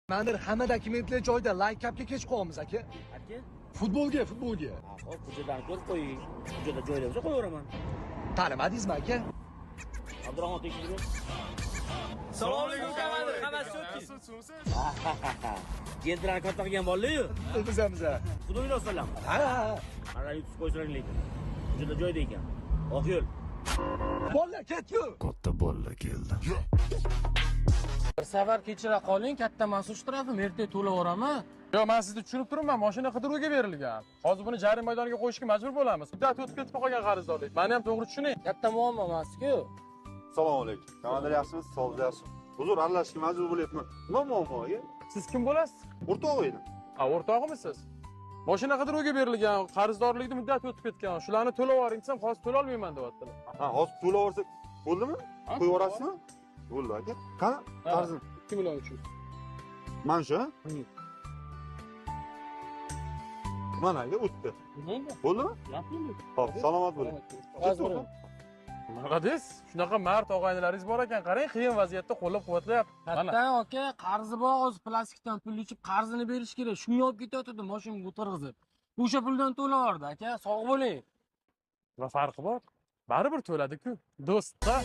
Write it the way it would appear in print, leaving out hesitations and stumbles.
Mana hamma dokumentlar joyida, layk-apga kech qo'yamiz aka. Aka? Futbolga. Hop, hujjatlarni ko'rib qo'ying. Hujjatlar joyida bo'lsa qo'yaveraman. Tanimadingizmi aka? Abdurahmon tekshiruv. Assalomu alaykum komandir, hammasi okey. Gentralar katta qilgan bolalar-yu. Biz. Xudo o'ylasalam. Ha. Mana YouTube qo'ysalar lekin. Hujjatlar joyida ekan. Oq yo'l. Bolla ketku. Katta bolla keldi. Bir safar kechira qoling, katta mas'ul shtrafim ertaga to'layveraman. Yo'q, men sizni tushunib turibman, mashina qidiruvga berilgan. Hozir buni jarima maydoniga qo'yishga majbur bo'lamiz. Muddat o'tib ketib qolgan qarzdorlik. Meni ham to'g'ri tushuning. Katta muammo emas-ku. Assalomu alaykum. Komandir yaxshimisiz? Sog'lik yaxshimi? Huzur aralashishga majbur bo'lyapman. Nima muammo aka? Siz kim bo'lasiz? O'rtoq edim. Ha, o'rtog'imisiz? Mashina qidiruvga berilgan, qarzdorlikni muddat o'tib ketgan. Shularni to'lab yuboring desam, hozir to'la olmayman deyaptilar. Ha, hozir to'lab olsak bo'ldimi? Qo'yib yuborasizmi? Bo'ldi aka. Qani? Qarzim. 2 million uchun. Mana shu? Mana aka o'tdi. Bo'ldimi? Xo'p, salomat bo'ling. Hozir nima deysiz? Shunaqa mard og'aynilaringiz bor ekan, qarang, qiyin vaziyatda qo'llab-quvvatlayapti. Katta aka, qarzi bor, hozir plastikdan pul ichib qarzini berish kerak. Shunga olib ketayotdi mashinaga o'tirg'izib. O'sha puldan to'layverdi aka, sog' bo'ling. Va farqi bor. Baribir to'ladi-ku. Do'stlar.